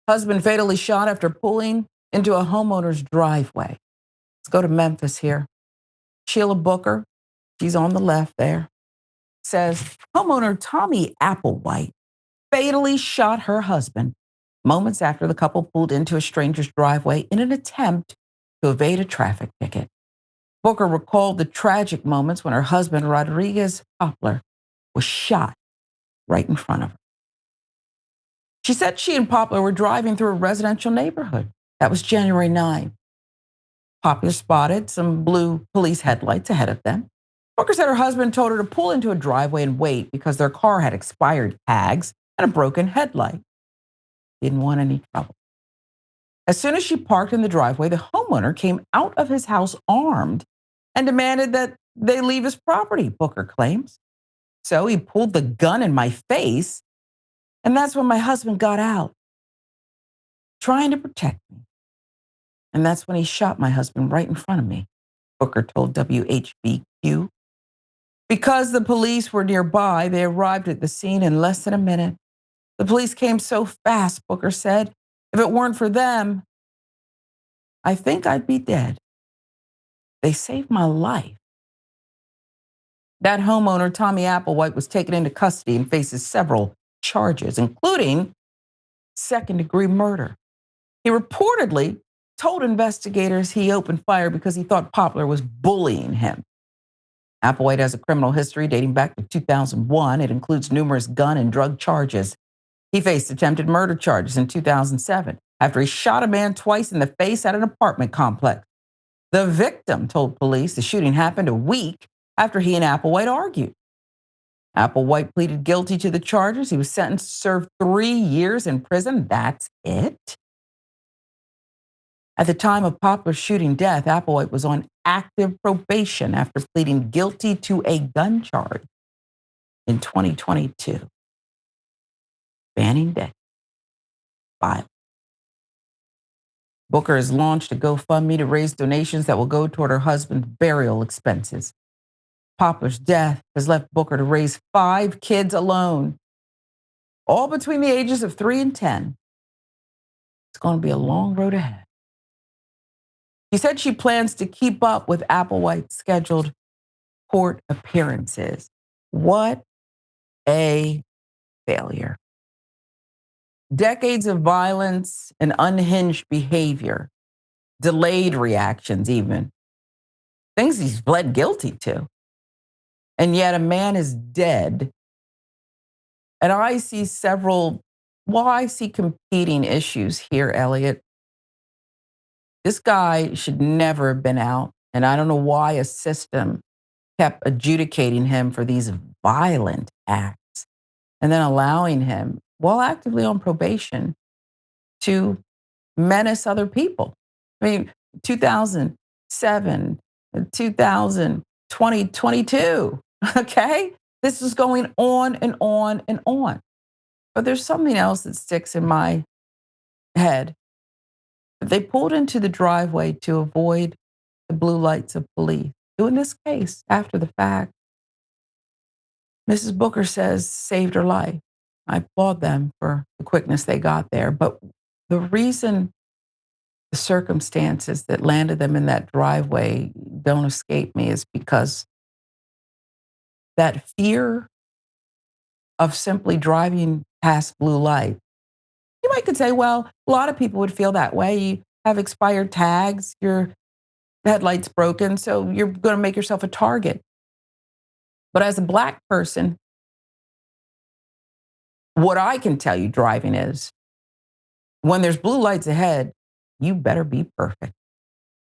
Husband fatally shot after pulling into a homeowner's driveway. Let's go to Memphis here. Sheila Booker, she's on the left there, says homeowner Tommy Applewhite fatally shot her husband moments after the couple pulled into a stranger's driveway in an attempt to evade a traffic ticket. Booker recalled the tragic moments when her husband, Rodriguez Poplar, was shot right in front of her. She said she and Poplar were driving through a residential neighborhood. That was January 9. Poplar spotted some blue police headlights ahead of them. Booker said her husband told her to pull into a driveway and wait because their car had expired tags and a broken headlight. Didn't want any trouble. As soon as she parked in the driveway, the homeowner came out of his house armed and demanded that they leave his property, Booker claims. So he pulled the gun in my face, and that's when my husband got out, trying to protect me. And that's when he shot my husband right in front of me, Booker told WHBQ. Because the police were nearby, they arrived at the scene in less than a minute. The police came so fast, Booker said. If it weren't for them, I think I'd be dead. They saved my life. That homeowner, Tommy Applewhite, was taken into custody and faces several charges, including second-degree murder. He reportedly told investigators he opened fire because he thought Poplar was bullying him. Applewhite has a criminal history dating back to 2001. It includes numerous gun and drug charges. He faced attempted murder charges in 2007 after he shot a man twice in the face at an apartment complex. The victim told police the shooting happened a week after he and Applewhite argued. Applewhite pleaded guilty to the charges. He was sentenced to serve 3 years in prison. That's it. At the time of Poplar's shooting death, Applewhite was on active probation after pleading guilty to a gun charge in 2022. Banning death. Violence. Booker has launched a GoFundMe to raise donations that will go toward her husband's burial expenses. Poplar's death has left Booker to raise 5 kids alone, all between the ages of 3 and 10. It's going to be a long road ahead. She said she plans to keep up with Applewhite's scheduled court appearances. What a failure. Decades of violence and unhinged behavior, delayed reactions even, things he's pled guilty to. And yet a man is dead. And I see competing issues here, Elliot. This guy should never have been out. And I don't know why a system kept adjudicating him for these violent acts and then allowing him, while actively on probation, to menace other people. I mean, 2007, 2022, okay? This is going on and on and on. But there's something else that sticks in my head. They pulled into the driveway to avoid the blue lights of police. In this case, after the fact, Mrs. Booker says saved her life. I applaud them for the quickness they got there. But the reason the circumstances that landed them in that driveway don't escape me is because that fear of simply driving past blue light. You might could say, well, a lot of people would feel that way. You have expired tags, your headlight's broken, so you're going to make yourself a target. But as a Black person, what I can tell you driving is, when there's blue lights ahead, you better be perfect.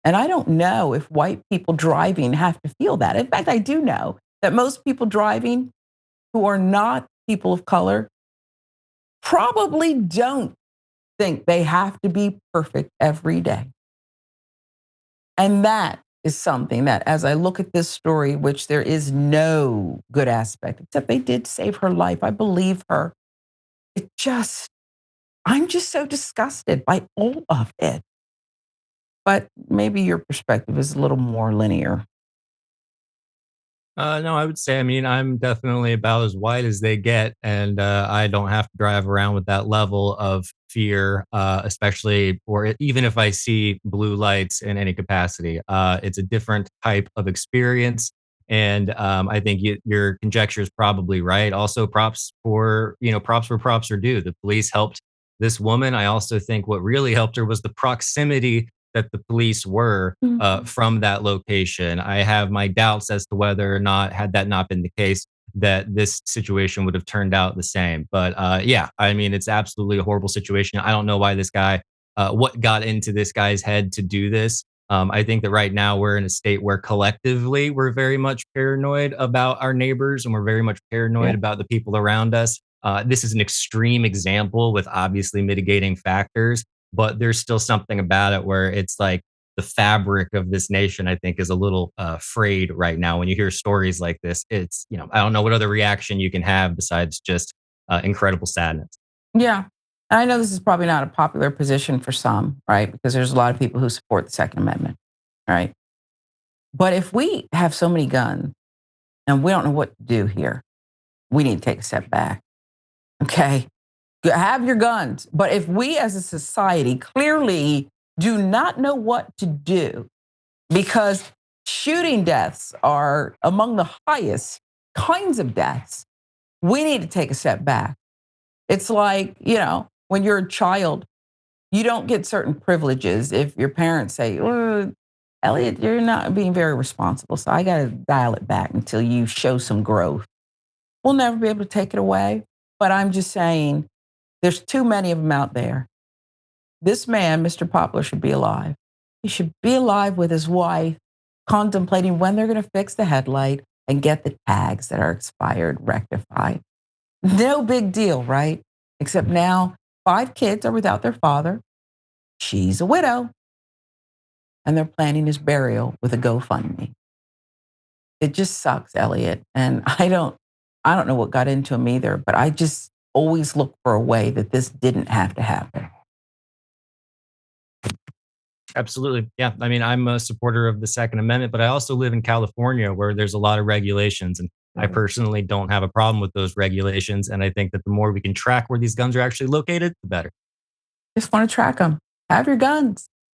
And I don't know if white people driving have to feel that. In fact, I do know that most people driving who are not people of color probably don't think they have to be perfect every day. And that is something that, as I look at this story, which there is no good aspect, except they did save her life. I believe her. I'm just so disgusted by all of it. But maybe your perspective is a little more linear. No, I would say, I mean, I'm definitely about as white as they get, and I don't have to drive around with that level of fear, especially or even if I see blue lights in any capacity. It's a different type of experience, and I think your conjecture is probably right. Also, props where props are due. The police helped this woman. I also think what really helped her was the proximity that the police were Mhm. from that location. I have my doubts as to whether or not, had that not been the case, that this situation would have turned out the same. But yeah, I mean, it's absolutely a horrible situation. I don't know why this guy, what got into this guy's head to do this. I think that right now we're in a state where collectively we're very much paranoid about our neighbors and we're very much Yeah. paranoid about the people around us. This is an extreme example with obviously mitigating factors, but there's still something about it where it's like the fabric of this nation, I think, is a little frayed right now. When you hear stories like this, it's, I don't know what other reaction you can have besides just incredible sadness. Yeah. I know this is probably not a popular position for some, right? Because there's a lot of people who support the Second Amendment, right? But if we have so many guns and we don't know what to do here, we need to take a step back. Okay. Have your guns. But if we as a society clearly do not know what to do, because shooting deaths are among the highest kinds of deaths, we need to take a step back. It's like, when you're a child, you don't get certain privileges if your parents say, "Oh, Elliot, you're not being very responsible. So I got to dial it back until you show some growth." We'll never be able to take it away. But I'm just saying, there's too many of them out there. This man, Mr. Poplar, should be alive. He should be alive with his wife, contemplating when they're going to fix the headlight and get the tags that are expired rectified. No big deal, right? Except now, 5 kids are without their father. She's a widow, and they're planning his burial with a GoFundMe. It just sucks, Elliot. And I don't know what got into him either, but I just always look for a way that this didn't have to happen. Absolutely. Yeah. I mean, I'm a supporter of the Second Amendment, but I also live in California where there's a lot of regulations. And I Right. personally don't have a problem with those regulations. And I think that the more we can track where these guns are actually located, the better. Just want to track them. Have your guns.